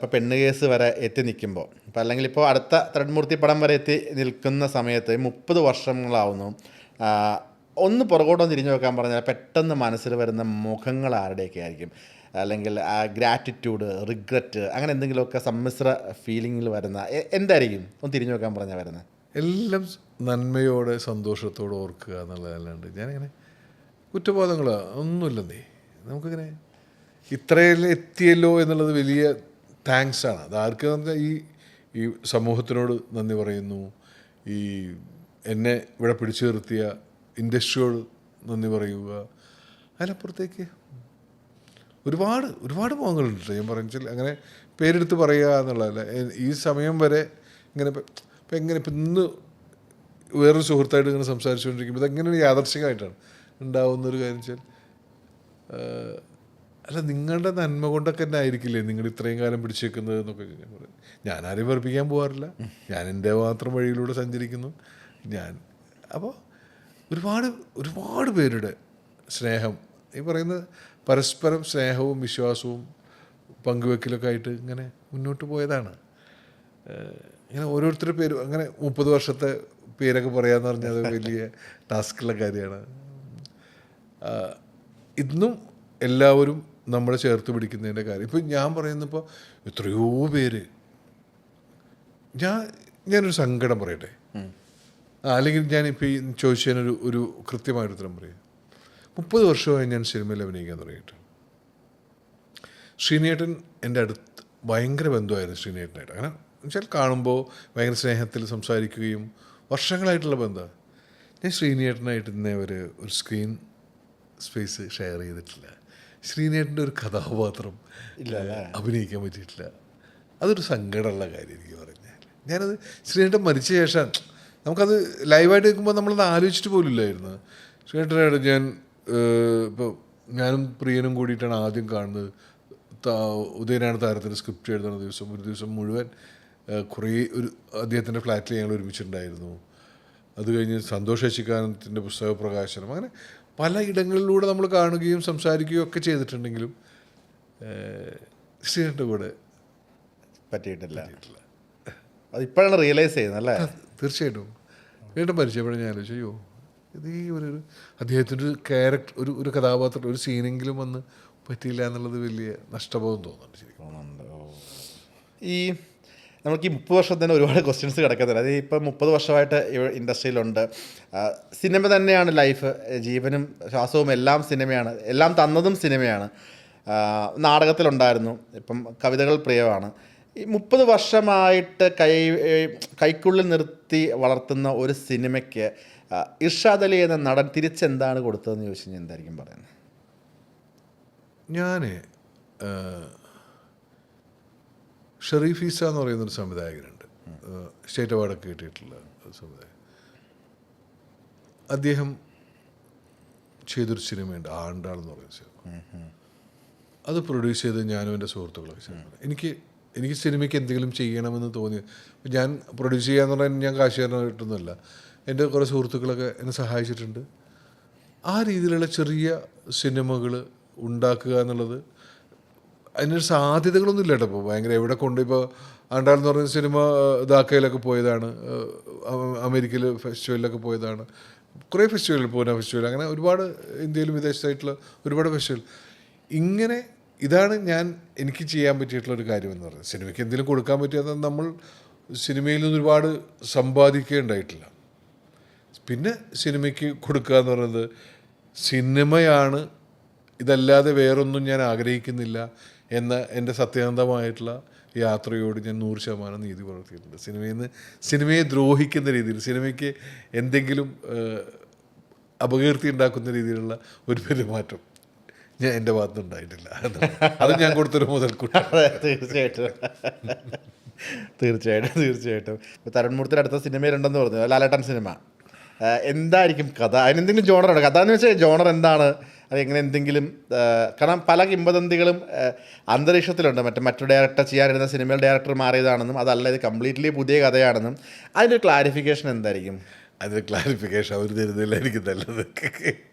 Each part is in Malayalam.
ഇപ്പോൾ പെണ്ണ് കേസ് വരെ എത്തി നിൽക്കുമ്പോൾ ഇപ്പോൾ അല്ലെങ്കിൽ ഇപ്പോൾ അടുത്ത ത്രെഡ്മൂർത്തി പടം വരെ എത്തി നിൽക്കുന്ന സമയത്ത് 30 വർഷങ്ങളാവുന്നു. ഒന്ന് പുറകോട്ടൊന്ന് തിരിഞ്ഞു നോക്കാൻ പറഞ്ഞാൽ പെട്ടെന്ന് മനസ്സിൽ വരുന്ന മുഖങ്ങൾ ആരുടെയൊക്കെ ആയിരിക്കും? അല്ലെങ്കിൽ ഗ്രാറ്റിറ്റ്യൂഡ്, റിഗ്രറ്റ്, അങ്ങനെ എന്തെങ്കിലുമൊക്കെ സമ്മിശ്ര ഫീലിങ്ങിൽ വരുന്ന എന്തായിരിക്കും ഒന്ന് തിരിഞ്ഞു നോക്കാൻ പറഞ്ഞാൽ വരുന്നത്? എല്ലാം നന്മയോടെ സന്തോഷത്തോടെ ഓർക്കുക എന്നുള്ളതല്ലാണ്ട് ഞാനിങ്ങനെ കുറ്റബോധങ്ങളോ ഒന്നുമില്ലെന്നേ. നമുക്കിങ്ങനെ ഇത്രയെല്ലാം എത്തിയല്ലോ എന്നുള്ളത് വലിയ താങ്ക്സാണ്. അത് ആർക്ക് പറഞ്ഞാൽ ഈ സമൂഹത്തിനോട് നന്ദി പറയുന്നു, ഈ എന്നെ ഇവിടെ പിടിച്ചു നിർത്തിയ ഇൻഡസ്ട്രിയോട് നന്ദി പറയുക. അതിനപ്പുറത്തേക്ക് ഒരുപാട് ഒരുപാട് മുഖങ്ങളുണ്ട്. ഞാൻ പറഞ്ഞാൽ അങ്ങനെ പേരെടുത്ത് പറയുക എന്നുള്ളതല്ല. ഈ സമയം വരെ ഇങ്ങനെ ഇപ്പം ഇന്ന് വേറൊരു സുഹൃത്തായിട്ട് ഇങ്ങനെ സംസാരിച്ചുകൊണ്ടിരിക്കുമ്പോൾ ഇതെങ്ങനെ യാദർശികമായിട്ടാണ് ഉണ്ടാവുന്നൊരു കാര്യം വെച്ചാൽ, അല്ല നിങ്ങളുടെ നന്മ കൊണ്ടൊക്കെ തന്നെ ആയിരിക്കില്ലേ നിങ്ങൾ ഇത്രയും കാലം പിടിച്ചേക്കുന്നത് എന്നൊക്കെ ഞാൻ പറയും. ഞാൻ ആരെയും വെറുപ്പിക്കാൻ പോകാറില്ല, ഞാൻ എൻ്റെ മാത്രം വഴിയിലൂടെ സഞ്ചരിക്കുന്നു ഞാൻ. അപ്പോൾ ഒരുപാട് ഒരുപാട് പേരുടെ സ്നേഹം, ഈ പറയുന്നത് പരസ്പരം സ്നേഹവും വിശ്വാസവും പങ്കുവെക്കലൊക്കെ ആയിട്ട് ഇങ്ങനെ മുന്നോട്ട് പോയതാണ്. ഇങ്ങനെ ഓരോരുത്തരുടെ പേര് അങ്ങനെ 30 വർഷത്തെ പേരൊക്കെ പറയാമെന്ന് പറഞ്ഞാൽ അത് വലിയ ടാസ്ക്കുള്ള കാര്യമാണ്. ഇന്നും എല്ലാവരും നമ്മളെ ചേർത്ത് പിടിക്കുന്നതിൻ്റെ കാര്യം ഇപ്പം ഞാൻ പറയുന്നപ്പോൾ എത്രയോ പേര് ഞാനൊരു സങ്കടം പറയട്ടെ, അല്ലെങ്കിൽ ഞാനിപ്പോൾ ഈ ചോദിച്ചതിനൊരു ഒരു കൃത്യമായൊരു ഉത്തരം പറയാം. 30 വർഷമായി ഞാൻ സിനിമയിൽ അഭിനയിക്കാൻ തുടങ്ങിയിട്ട്. ശ്രീനേട്ടൻ എൻ്റെ അടുത്ത് ഭയങ്കര ബന്ധമായിരുന്നു ശ്രീനേട്ടനായിട്ട്. അങ്ങനെ എന്നുവെച്ചാൽ കാണുമ്പോൾ ഭയങ്കര സ്നേഹത്തിൽ സംസാരിക്കുകയും വർഷങ്ങളായിട്ടുള്ള ബന്ധമാണ്. ഞാൻ ശ്രീനേട്ടനായിട്ട് ഇന്നേ ഒരു സ്ക്രീൻ സ്പേസ് ഷെയർ ചെയ്തിട്ടില്ല. ശ്രീനേട്ടൻ്റെ ഒരു കഥാപാത്രം അഭിനയിക്കാൻ പറ്റിയിട്ടില്ല. അതൊരു സങ്കടമുള്ള കാര്യം എനിക്ക് പറഞ്ഞാൽ. ഞാനത് ശ്രീനേട്ടൻ മരിച്ച ശേഷം നമുക്കത് ലൈവായിട്ട് കേൾക്കുമ്പോൾ നമ്മളത് ആലോചിച്ചിട്ട് പോലും ഇല്ലായിരുന്നു. ശ്രീനേട്ടനായിട്ട് ഞാൻ ഇപ്പോൾ ഞാനും പ്രിയനും കൂടിയിട്ടാണ് ആദ്യം കാണുന്നത്. ഉദയനാണ് താരത്തിൻ്റെ സ്ക്രിപ്റ്റ് എഴുതുന്ന ദിവസം ഒരു ദിവസം മുഴുവൻ കുറേ അദ്ദേഹത്തിൻ്റെ ഫ്ലാറ്റിൽ ഞങ്ങൾ ഒരുമിച്ചിട്ടുണ്ടായിരുന്നു. അത് കഴിഞ്ഞ് സന്തോഷ് ശശികാന്തത്തിൻ്റെ പുസ്തക പ്രകാശനം, അങ്ങനെ പല ഇടങ്ങളിലൂടെ നമ്മൾ കാണുകയും സംസാരിക്കുകയും ഒക്കെ ചെയ്തിട്ടുണ്ടെങ്കിലും ശ്രീനേട്ടൻ്റെ കൂടെ പറ്റിയിട്ടില്ല. അതിപ്പോഴാണ് റിയലൈസ് ചെയ്യുന്നത് അല്ലേ? തീർച്ചയായിട്ടും. ശ്രീനേട്ടൻ പരിചയപ്പെടുന്ന ഞാൻ ആലോചിച്ചു, അയ്യോ ഇത് ഈ ഒരു അദ്ദേഹത്തിൻ്റെ ഒരു ക്യാരക്ടർ, ഒരു കഥാപാത്രം, ഒരു സീനെങ്കിലും വന്ന് പറ്റിയില്ല എന്നുള്ളത് വലിയ നഷ്ടബോധം തോന്നുന്നുണ്ട് ശരിക്കും. ഈ നമുക്ക് ഈ 30 വർഷത്തിന് ഒരുപാട് ക്വസ്റ്റ്യൻസ് കിടക്കുന്നില്ല. അത് ഇപ്പം 30 വർഷമായിട്ട് ഇൻഡസ്ട്രിയിലുണ്ട്. സിനിമ തന്നെയാണ് ലൈഫ്, ജീവനും ശ്വാസവും എല്ലാം സിനിമയാണ്, എല്ലാം തന്നതും സിനിമയാണ്. നാടകത്തിലുണ്ടായിരുന്നു, ഇപ്പം കവിതകൾ പ്രിയമാണ്. ഈ 30 വർഷമായിട്ട് കൈക്കുള്ളിൽ നിർത്തി വളർത്തുന്ന ഒരു സിനിമയ്ക്ക് ഇർഷാദ് അലി എന്ന നടൻ തിരിച്ചെന്താണ് കൊടുത്തതെന്ന് ചോദിച്ചു കഴിഞ്ഞാൽ എന്തായിരിക്കും പറയുന്നത്? ഞാൻ ഷെറീഫ് ഈസ എന്ന് പറയുന്നൊരു സംവിധായകനുണ്ട്, സ്റ്റേറ്റ് അവാർഡൊക്കെ കിട്ടിയിട്ടുള്ള സംവിധായകൻ. അദ്ദേഹം ചെയ്തൊരു സിനിമയുണ്ട്, ആണ്ടാൾ എന്ന് പറയുന്ന സിനിമ. അത് പ്രൊഡ്യൂസ് ചെയ്ത് ഞാനും എൻ്റെ സുഹൃത്തുക്കളൊക്കെ ചെയ്യുന്നത്. എനിക്ക് സിനിമയ്ക്ക് എന്തെങ്കിലും ചെയ്യണമെന്ന് തോന്നി. ഞാൻ പ്രൊഡ്യൂസ് ചെയ്യാന്ന് പറഞ്ഞാൽ ഞാൻ കാശുകാരനായിട്ടൊന്നുമല്ല, എൻ്റെ കുറേ സുഹൃത്തുക്കളൊക്കെ എന്നെ സഹായിച്ചിട്ടുണ്ട്. ആ രീതിയിലുള്ള ചെറിയ സിനിമകൾ ഉണ്ടാക്കുക എന്നുള്ളത് അതിനൊരു സാധ്യതകളൊന്നും ഇല്ല കേട്ടോ. ഇപ്പോൾ ഭയങ്കര എവിടെ കൊണ്ട് ഇപ്പോൾ ആണ്ടാൾ എന്ന് പറയുന്ന സിനിമ ധാക്കയിലൊക്കെ പോയതാണ്, അമേരിക്കയിൽ ഫെസ്റ്റിവലിലൊക്കെ പോയതാണ്, കുറേ ഫെസ്റ്റിവൽ, പൂന ഫെസ്റ്റിവൽ, അങ്ങനെ ഒരുപാട് ഇന്ത്യയിലും വിദേശത്തായിട്ടുള്ള ഒരുപാട് ഫെസ്റ്റിവൽ. ഇങ്ങനെ ഇതാണ് എനിക്ക് ചെയ്യാൻ പറ്റിയിട്ടുള്ളൊരു കാര്യമെന്ന് പറയുന്നത്. സിനിമയ്ക്ക് എന്തെങ്കിലും കൊടുക്കാൻ പറ്റിയത് നമ്മൾ സിനിമയിൽ നിന്ന് ഒരുപാട് സമ്പാദിക്കുകയുണ്ടായിട്ടില്ല. പിന്നെ സിനിമയ്ക്ക് കൊടുക്കുക എന്ന് പറയുന്നത് സിനിമയാണ്, ഇതല്ലാതെ വേറൊന്നും ഞാൻ ആഗ്രഹിക്കുന്നില്ല എന്ന എൻ്റെ സത്യസന്ധമായിട്ടുള്ള യാത്രയോട് ഞാൻ 100% നീതി പുലർത്തിയിട്ടുണ്ട്. സിനിമയെ ദ്രോഹിക്കുന്ന രീതിയിൽ, സിനിമയ്ക്ക് എന്തെങ്കിലും അപകീർത്തി ഉണ്ടാക്കുന്ന രീതിയിലുള്ള ഒരു പെരുമാറ്റം ഞാൻ എൻ്റെ ഭാഗത്ത് ഉണ്ടായിട്ടില്ല. അത് ഞാൻ കൊടുത്തൊരു മുതൽക്കൂട്ട്. തീർച്ചയായിട്ടും. ഇപ്പോൾ തരുൺമൂർത്തിയുടെ അടുത്ത സിനിമയിലുണ്ടെന്ന് പറഞ്ഞു, ലാലേട്ടൻ സിനിമ. എന്തായിരിക്കും കഥ? അതിനെന്തെങ്കിലും ജോണറുണ്ട്? കഥ എന്ന് വെച്ചാൽ ജോണർ എന്താണ്? അത് എങ്ങനെ എന്തെങ്കിലും, കാരണം പല കിംവദന്തികളും അന്തരീക്ഷത്തിലുണ്ട്. മറ്റൊരു ഡയറക്ടർ ചെയ്യാനിരുന്ന സിനിമയിൽ ഡയറക്ടർ മാറിയതാണെന്നും അതല്ല ഇത് കംപ്ലീറ്റ്ലി പുതിയ കഥയാണെന്നും. അതിൻ്റെ ക്ലാരിഫിക്കേഷൻ എന്തായിരിക്കും? അതിൻ്റെ ക്ലാരിഫിക്കേഷൻ അവർ തരുന്നില്ലായിരിക്കും നല്ലത്.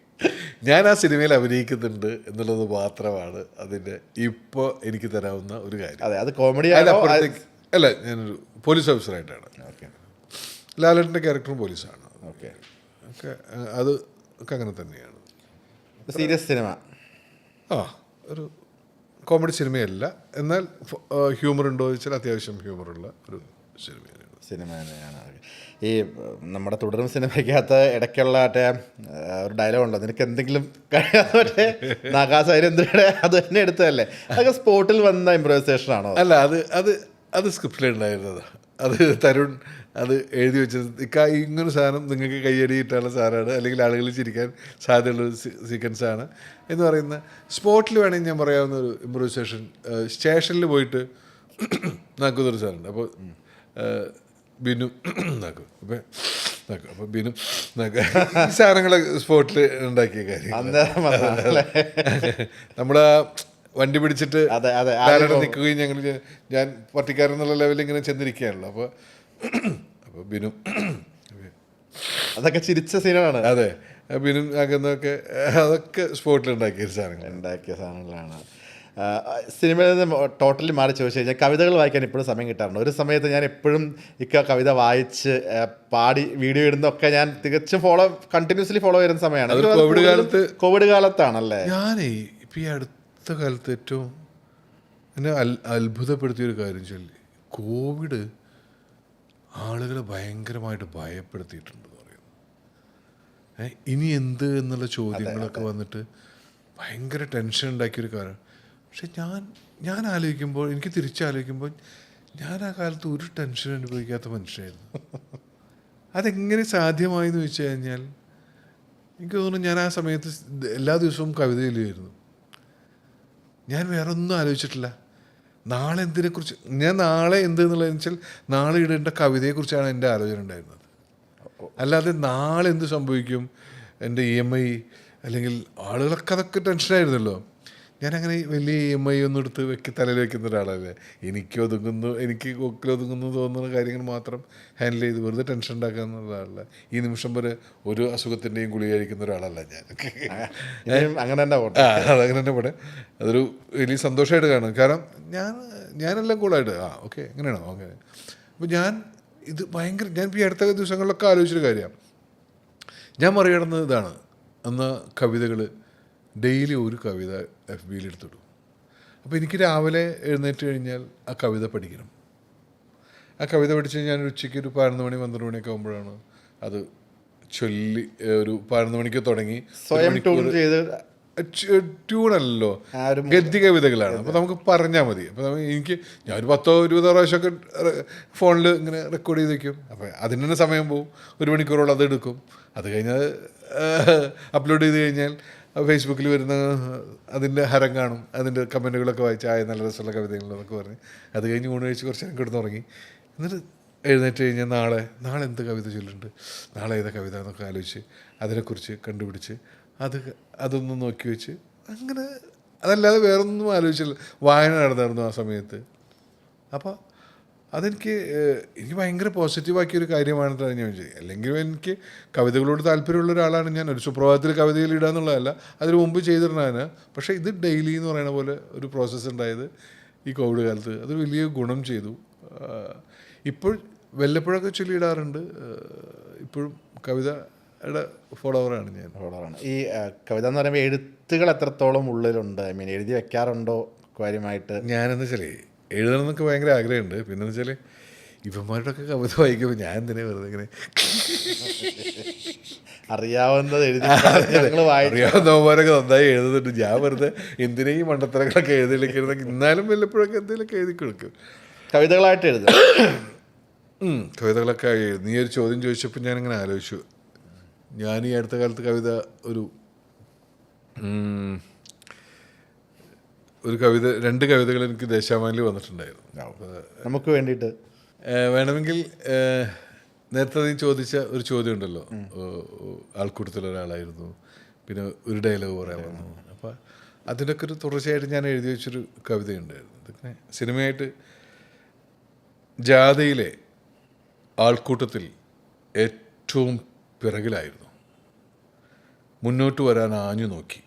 ഞാൻ ആ സിനിമയിൽ അഭിനയിക്കുന്നുണ്ട് എന്നുള്ളത് മാത്രമാണ് അതിൻ്റെ ഇപ്പോൾ എനിക്ക് തരാവുന്ന ഒരു കാര്യം. അതെ, അത് കോമഡി അതിലപ്പുറത്തേക്ക് അല്ല, ഞാനൊരു പോലീസ് ഓഫീസറായിട്ടാണ്. ഓക്കെ ലാലേട്ടൻ്റെ ക്യാരക്ടറും പോലീസാണ്. ഓക്കെ. ഒക്കെ അത് ഒക്കെ അങ്ങനെ തന്നെയാണ്. Serious cinema. ആ, ഒരു കോമഡി സിനിമയല്ല, എന്നാൽ ഹ്യൂമർ ഉണ്ടോ എന്ന് ചോദിച്ചാൽ അത്യാവശ്യം ഹ്യൂമറുള്ള ഒരു സിനിമ തന്നെയാണ്. ഈ നമ്മുടെ തുടരും സിനിമയ്ക്കകത്ത് ഇടയ്ക്കുള്ള മറ്റേ ഒരു ഡയലോഗ് ഉണ്ടോ, നിനക്ക് എന്തെങ്കിലും കഴിയാതെ മറ്റേ നാഗാസാര്യന്ദ്രയുടെ അത് തന്നെ എടുത്തതല്ലേ, അതൊക്കെ സ്പോട്ടിൽ വന്ന ഇംപ്രൈസേഷൻ ആണോ? അല്ല, അത് സ്ക്രിപ്റ്റിലുണ്ടായിരുന്നത്. അത് തരുൺ അത് എഴുതി വെച്ചത്. ഇങ്ങനൊരു സാധനം നിങ്ങൾക്ക് കൈയടിയിട്ടുള്ള സാധനമാണ്, അല്ലെങ്കിൽ ആളുകൾ ചിരിക്കാൻ സാധ്യതയുള്ളൊരു സീക്വൻസാണ് എന്ന് പറയുന്ന സ്പോട്ടിൽ വേണമെങ്കിൽ ഞാൻ പറയാവുന്ന ഒരു ഇംപ്രൈസേഷൻ. സ്റ്റേഷനിൽ പോയിട്ട് നാക്കുന്നൊരു സാധനമുണ്ട്. അപ്പോൾ ബിനു നാക്കും, അപ്പോൾ ബിനു നാക്കുക, ഈ സാധനങ്ങൾ സ്പോട്ടിൽ ഉണ്ടാക്കിയ കാര്യം. നമ്മുടെ വണ്ടി പിടിച്ചിട്ട് നിൽക്കുകയും ഞാൻ പട്ടിക്കാരൻ എന്നുള്ള ലെവലിൽ ഇങ്ങനെ ചെന്നിരിക്കുകയാണല്ലോ. അപ്പോൾ ബിനു അതൊക്കെ ചിരിച്ച സീനാണ്. അതെ, ബിനു ആക്കുന്നതൊക്കെ അതൊക്കെ സ്പോട്ടിൽ ഉണ്ടാക്കിയ സാധനങ്ങളാണ്. സിനിമയിൽ നിന്ന് ടോട്ടലി മാറി ചോദിച്ചു കഴിഞ്ഞാൽ കവിതകൾ വായിക്കാൻ ഇപ്പോഴും സമയം കിട്ടാറുണ്ട്. ഒരു സമയത്ത് ഞാൻ എപ്പോഴും കവിത വായിച്ച് പാടി വീഡിയോ ഇടുന്നൊക്കെ ഞാൻ തികച്ചും കണ്ടിന്യൂസ്ലി ഫോളോ ചെയ്യുന്ന സമയമാണ്. കോവിഡ് കാലത്താണല്ലേ. ഞാനേ ഇപ്പം ഈ അടുത്ത കാലത്ത് ഏറ്റവും എന്നെ അത്ഭുതപ്പെടുത്തിയൊരു കാര്യം ചൊല്ലി, കോവിഡ് ആളുകളെ ഭയങ്കരമായിട്ട് ഭയപ്പെടുത്തിയിട്ടുണ്ടെന്ന് പറയുന്നു. ഇനി എന്ത് എന്നുള്ള ചോദ്യങ്ങളൊക്കെ വന്നിട്ട് ഭയങ്കര ടെൻഷൻ ഉണ്ടാക്കിയൊരു കാര്യം. പക്ഷെ ഞാൻ ആലോചിക്കുമ്പോൾ, എനിക്ക് തിരിച്ചാലോചിക്കുമ്പോൾ, ഞാൻ ആ കാലത്ത് ഒരു ടെൻഷൻ അനുഭവിക്കാത്ത മനുഷ്യനായിരുന്നു. അതെങ്ങനെ സാധ്യമായി എന്ന് ചോദിച്ചു കഴിഞ്ഞാൽ എനിക്ക് തോന്നുന്നു ഞാൻ ആ സമയത്ത് എല്ലാ ദിവസവും കവിത എഴുതുമായിരുന്നു. ഞാൻ വേറെ ഒന്നും ആലോചിച്ചിട്ടില്ല. നാളെ എന്തിനെക്കുറിച്ച്, ഞാൻ നാളെ എന്ത് എന്നുള്ളതെന്ന് വെച്ചാൽ നാളെ ഇടേണ്ട കവിതയെക്കുറിച്ചാണ് എൻ്റെ ആലോചന ഉണ്ടായിരുന്നത്. അല്ലാതെ നാളെ എന്ത് സംഭവിക്കും, എൻ്റെ EMI, അല്ലെങ്കിൽ ആളുകളൊക്കെ അതൊക്കെ ടെൻഷനായിരുന്നല്ലോ. ഞാനങ്ങനെ വലിയ EMI ഒന്നും എടുത്ത് തലയിൽ വെക്കുന്ന ഒരാളല്ലേ. എനിക്ക് കൊക്കിലൊതുങ്ങുന്നു തോന്നുന്ന കാര്യങ്ങൾ മാത്രം ഹാൻഡിൽ ചെയ്ത് വെറുതെ ടെൻഷൻ ഉണ്ടാക്കുന്ന ഒരാളല്ല. ഈ നിമിഷം വരെ ഒരു അസുഖത്തിൻ്റെയും ഗുളിക കഴിക്കുന്ന ഒരാളല്ല ഞാൻ. അങ്ങനെ തന്നെ അതങ്ങനെ തന്നെ പോട്ടെ. അതൊരു വലിയ സന്തോഷമായിട്ട് കാണും. കാരണം ഞാനെല്ലാം കൂളായിട്ട് ഓക്കെ എങ്ങനെയാണോ അങ്ങനെ. അപ്പോൾ ഞാൻ ഈ അടുത്ത ദിവസങ്ങളിലൊക്കെ ആലോചിച്ചൊരു കാര്യമാണ്. ഞാൻ മറികടന്നത് ഇതാണ്. അന്ന് കവിതകൾ ഡെയിലി ഒരു കവിത FBയിൽ എടുത്തിടും. അപ്പോൾ എനിക്ക് രാവിലെ എഴുന്നേറ്റ് കഴിഞ്ഞാൽ ആ കവിത പഠിക്കണം. ആ കവിത പഠിച്ച് ഞാൻ ഉച്ചയ്ക്ക് ഒരു 11 മണി 12 മണിയൊക്കെ ആകുമ്പോഴാണ് അത് ചൊല്ലി, ഒരു 11 മണിക്ക് തുടങ്ങി സ്വയം ട്യൂണല്ലോ, ഗദ്യ കവിതകളാണ്. അപ്പോൾ നമുക്ക് പറഞ്ഞാൽ മതി. അപ്പോൾ ഞാനൊരു 10-20 പ്രാവശ്യമൊക്കെ ഫോണിൽ ഇങ്ങനെ റെക്കോർഡ് ചെയ്ത് വയ്ക്കും. അപ്പോൾ അതിന് തന്നെ സമയം പോവും. 1 മണിക്കൂറോളം അത് എടുക്കും. അത് കഴിഞ്ഞാൽ അപ്ലോഡ് ചെയ്ത് കഴിഞ്ഞാൽ ഫേസ്ബുക്കിൽ വരുന്ന അതിൻ്റെ ഹരം കാണും. അതിൻ്റെ കമൻറ്റുകളൊക്കെ വായിച്ച് നല്ല രസമുള്ള കവിതകളെന്നൊക്കെ പറഞ്ഞ് അത് കഴിഞ്ഞ് ഊണ് കഴിച്ച് കുറച്ച് നേരം കിടന്നുറങ്ങി. എന്നിട്ട് എഴുന്നേറ്റ് കഴിഞ്ഞാൽ നാളെ എന്ത് കവിത ചൊല്ലുന്നുണ്ട്, നാളെ ഏതാ കവിത എന്നൊക്കെ ആലോചിച്ച് അതിനെക്കുറിച്ച് കണ്ടുപിടിച്ച് അതൊന്നും നോക്കി വെച്ച് അങ്ങനെ, അതല്ലാതെ വേറൊന്നും ആലോചിച്ചില്ല. വായന നടന്നായിരുന്നു ആ സമയത്ത്. അപ്പോൾ എനിക്ക് ഭയങ്കര പോസിറ്റീവാക്കിയൊരു കാര്യമാണെന്നാണ് ഞാൻ വിചാരിച്ചത്. അല്ലെങ്കിൽ എനിക്ക് കവിതകളോട് താല്പര്യമുള്ള ഒരാളാണ് ഞാൻ. ഒരു സുപ്രഭാതത്തിൽ കവിതയിൽ ഇടുക എന്നുള്ളതല്ല, അതിന് മുമ്പ് ചെയ്തിരുന്നതാണ്. പക്ഷേ ഇത് ഡെയിലി എന്ന് പറയുന്ന പോലെ ഒരു പ്രോസസ്സ് ഉണ്ടായത് ഈ കോവിഡ് കാലത്ത് അത് വലിയ ഗുണം ചെയ്തു. ഇപ്പോൾ വല്ലപ്പോഴൊക്കെ ചൊല്ലിയിടാറുണ്ട്. ഇപ്പോഴും കവിതയുടെ ഫോളോവറാണ് ഞാൻ. ഈ കവിത എന്ന് പറയുമ്പോൾ എഴുത്തുകൾ എത്രത്തോളം ഉള്ളിലുണ്ട്? എഴുതി വെക്കാറുണ്ടോ കാര്യമായിട്ട്? ഞാനെന്ന് വെച്ചാൽ എഴുതണം എന്നൊക്കെ ഭയങ്കര ആഗ്രഹമുണ്ട്. പിന്നെ വെച്ചാൽ ഇവന്മാരുടെയൊക്കെ കവിത വായിക്കുമ്പോൾ ഞാൻ എന്തിനാ വെറുതെ ഇങ്ങനെ അറിയാവുന്നവന്മാരൊക്കെ നന്നായി എഴുതുന്നുണ്ട്. ഞാൻ വെറുതെ എന്തിനാ ഈ മണ്ടത്തരങ്ങളൊക്കെ എഴുതിയില്ലെങ്കിൽ എന്നാലും വല്ലപ്പോഴൊക്കെ എന്തെങ്കിലുമൊക്കെ എഴുതി കൊടുക്കും. കവിതകളായിട്ട് എഴുതും. കവിതകളൊക്കെ എഴുതും. നീ ഒരു ചോദ്യം ചോദിച്ചപ്പോൾ ഞാനിങ്ങനെ ആലോചിച്ചു. ഞാൻ ഈ അടുത്ത കാലത്ത് കവിത ഒരു 2 കവിതകൾ എനിക്ക് ദേശാഭിമാനിയിൽ വന്നിട്ടുണ്ടായിരുന്നു. നമുക്ക് വേണ്ടിയിട്ട് വേണമെങ്കിൽ നേരത്തെ നീ ചോദിച്ച ഒരു ചോദ്യം ഉണ്ടല്ലോ, ആൾക്കൂട്ടത്തിലൊരാളായിരുന്നു, പിന്നെ ഒരു ഡയലോഗ് പറയാൻ വന്നു. അപ്പോൾ അതിൻ്റെയൊക്കെ ഒരു തുടർച്ചയായിട്ട് ഞാൻ എഴുതി വെച്ചൊരു കവിതയുണ്ടായിരുന്നു. ഇതൊക്കെ സിനിമയായിട്ട് ജാഥയിലെ ആൾക്കൂട്ടത്തിൽ ഏറ്റവും പിറകിലായിരുന്നു. മുന്നോട്ട് വരാൻ ആഞ്ഞു നോക്കി,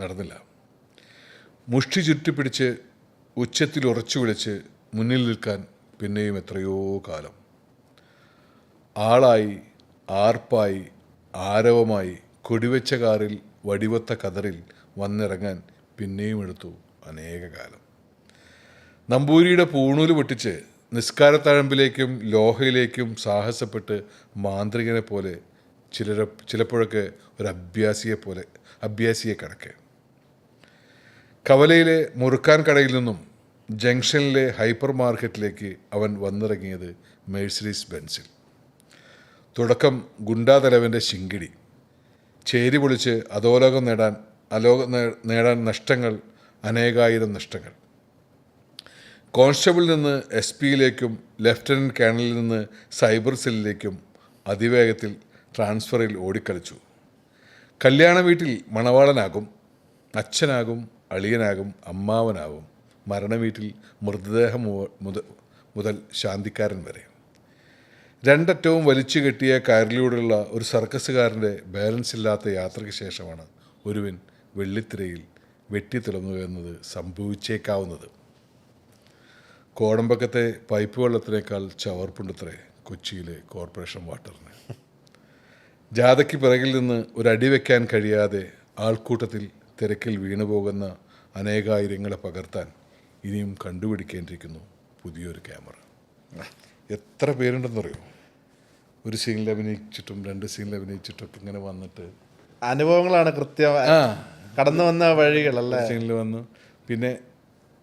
നടന്നില്ല. മുഷ്ടി ചുറ്റിപ്പിടിച്ച് ഉച്ചത്തിൽ ഉറച്ചു വിളിച്ച് മുന്നിൽ നിൽക്കാൻ പിന്നെയും എത്രയോ കാലം. ആളായി, ആർപ്പായി, ആരവമായി കൊടിവെച്ച കാറിൽ വടിവത്ത കതറിൽ വന്നിറങ്ങാൻ പിന്നെയും എടുത്തു അനേക കാലം. നമ്പൂരിയുടെ പൂണൂല് പൊട്ടിച്ച് നിസ്കാരത്തഴമ്പിലേക്കും ലോഹയിലേക്കും സാഹസപ്പെട്ട് മാന്ത്രികനെ പോലെ ചിലപ്പോഴൊക്കെ ഒരു അഭ്യാസിയെ കണക്കെ. കവലയിലെ മുറുക്കാൻ കടയിൽ നിന്നും ജംഗ്ഷനിലെ ഹൈപ്പർ മാർക്കറ്റിലേക്ക് അവൻ വന്നിറങ്ങിയത് മെഴ്സിഡീസ് ബെൻസിൽ. തുടക്കം ഗുണ്ടാതലവൻ്റെ ശിങ്കിടി, ചേരി പൊളിച്ച് അധോലോകം നേടാൻ നഷ്ടങ്ങൾ, അനേകായിരം നഷ്ടങ്ങൾ. കോൺസ്റ്റബിളിൽ നിന്ന് SP-യിലേക്കും ലഫ്റ്റനൻറ്റ് കേണലിൽ നിന്ന് സൈബർ സെല്ലിലേക്കും അതിവേഗത്തിൽ ട്രാൻസ്ഫറിൽ ഓടിക്കളിച്ചു. കല്യാണ വീട്ടിൽ മണവാളനാകും, അച്ഛനാകും, അളിയനാകും, അമ്മാവനാകും. മരണവീട്ടിൽ മൃതദേഹം മുതൽ ശാന്തിക്കാരൻ വരെ. രണ്ടറ്റവും വലിച്ചു കെട്ടിയ കയറിലൂടെയുള്ള ഒരു സർക്കസുകാരൻ്റെ ബാലൻസ് ഇല്ലാത്ത യാത്രയ്ക്ക് ശേഷമാണ് ഒരുവൻ വെള്ളിത്തിരയിൽ വെട്ടിത്തിളങ്ങുക എന്നത് സംഭവിച്ചേക്കാവുന്നത്. കോടമ്പക്കത്തെ പൈപ്പ് വെള്ളത്തിനേക്കാൾ ചവർപ്പുണ്ടത്രേ കൊച്ചിയിലെ കോർപ്പറേഷൻ വാട്ടറിന്. ജാഥയ്ക്ക് പിറകിൽ നിന്ന് ഒരടി വയ്ക്കാൻ കഴിയാതെ ആൾക്കൂട്ടത്തിൽ തിരക്കിൽ വീണുപോകുന്ന അനേകായിരങ്ങളെ പകർത്താൻ ഇനിയും കണ്ടുപിടിക്കേണ്ടിയിരിക്കുന്നു പുതിയൊരു ക്യാമറ. എത്ര പേരുണ്ടെന്നറിയോ? ഒരു സീനിൽ അഭിനയിച്ചിട്ടും 2 സീനിൽ അഭിനയിച്ചിട്ടൊക്കെ ഇങ്ങനെ വന്നിട്ട് അനുഭവങ്ങളാണ് കൃത്യം കടന്നു വന്ന വഴികളല്ലേ. സീനിൽ വന്നു, പിന്നെ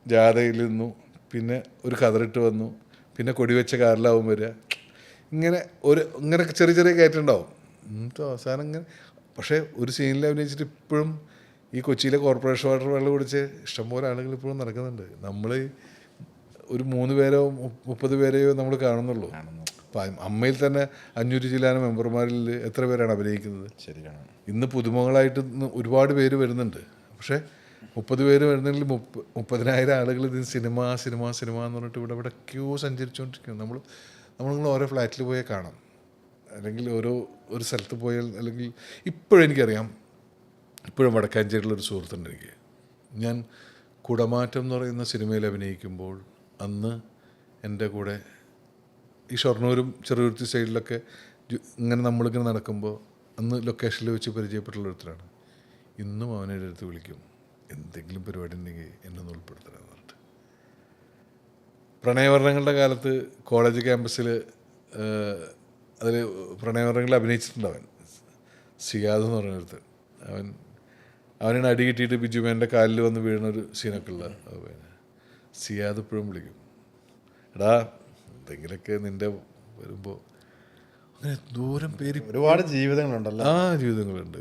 ജാഥയിൽ നിന്നു, പിന്നെ ഒരു കതറിട്ട് വന്നു, പിന്നെ കൊടിവെച്ച കാറിലാവും വരിക. ഇങ്ങനെ ചെറിയ ചെറിയ കയറ്റുണ്ടാവും. അവസാനം ഇങ്ങനെ. പക്ഷേ ഒരു സീനിൽ അഭിനയിച്ചിട്ട് ഇപ്പോഴും ഈ കൊച്ചിയിലെ കോർപ്പറേഷൻ വാട്ടർ വെള്ളം കുടിച്ച് ഇഷ്ടംപോലെ ആളുകൾ ഇപ്പോഴും നടക്കുന്നുണ്ട്. നമ്മൾ ഒരു 3 പേരോ 30 പേരെയോ നമ്മൾ കാണുന്നുള്ളൂ. അപ്പം അമ്മയിൽ തന്നെ 500 ചില്ലാനം മെമ്പർമാരിൽ എത്ര പേരാണ് അഭിനയിക്കുന്നത്? ശരിയാണ്. ഇന്ന് പുതുമുഖങ്ങളായിട്ട് ഒരുപാട് പേര് വരുന്നുണ്ട്. പക്ഷേ 30 പേര് വരുന്നതിൽ 30,000 ആളുകൾ ഇത് സിനിമ എന്ന് പറഞ്ഞിട്ട് ഇവിടെ ക്യൂ സഞ്ചരിച്ചുകൊണ്ടിരിക്കുന്നു. നമ്മൾ ഓരോ ഫ്ലാറ്റിൽ പോയാൽ കാണാം, അല്ലെങ്കിൽ ഒരു സ്ഥലത്ത് പോയാൽ, അല്ലെങ്കിൽ ഇപ്പോഴും എനിക്കറിയാം, ഇപ്പോഴും വടക്കാഞ്ചേരിയിലൊരു സുഹൃത്തുണ്ട് എനിക്ക്. ഞാൻ കുടമാറ്റം എന്ന് പറയുന്ന സിനിമയിൽ അഭിനയിക്കുമ്പോൾ അന്ന് എൻ്റെ കൂടെ ഈ ഷൊർണൂരും ചെറുതുരുത്തി സൈഡിലൊക്കെ നമ്മളിങ്ങനെ നടക്കുമ്പോൾ അന്ന് ലൊക്കേഷനിൽ വെച്ച് പരിചയപ്പെട്ടുള്ള ഒരുത്തരാണ്. ഇന്നും അവനെ അടുത്ത് വിളിക്കും, എന്തെങ്കിലും പരിപാടി ഉണ്ടെങ്കിൽ എന്നെ ഒന്ന് ഉൾപ്പെടുത്തണമെന്ന് പറഞ്ഞിട്ട്. പ്രണയവർണ്ണങ്ങളുടെ കാലത്ത് കോളേജ് ക്യാമ്പസിൽ അതിൽ പ്രണയവർണ്ണങ്ങളിൽ അഭിനയിച്ചിട്ടുണ്ടവൻ. സിയാദ് എന്ന് പറഞ്ഞൊരുത്തൻ. അവനാണ് അടി കിട്ടിയിട്ട് ബിജുമേൻ്റെ കാലിൽ വന്ന് വീഴുന്നൊരു സീനൊക്കെ ഉള്ള. സിയാദ് ഇപ്പോഴും വിളിക്കും, എടാ എന്തെങ്കിലുമൊക്കെ നിൻ്റെ വരുമ്പോൾ. അങ്ങനെ ദൂരം പേര് ഒരുപാട് ജീവിതങ്ങളുണ്ടല്ലോ. ജീവിതങ്ങളുണ്ട്.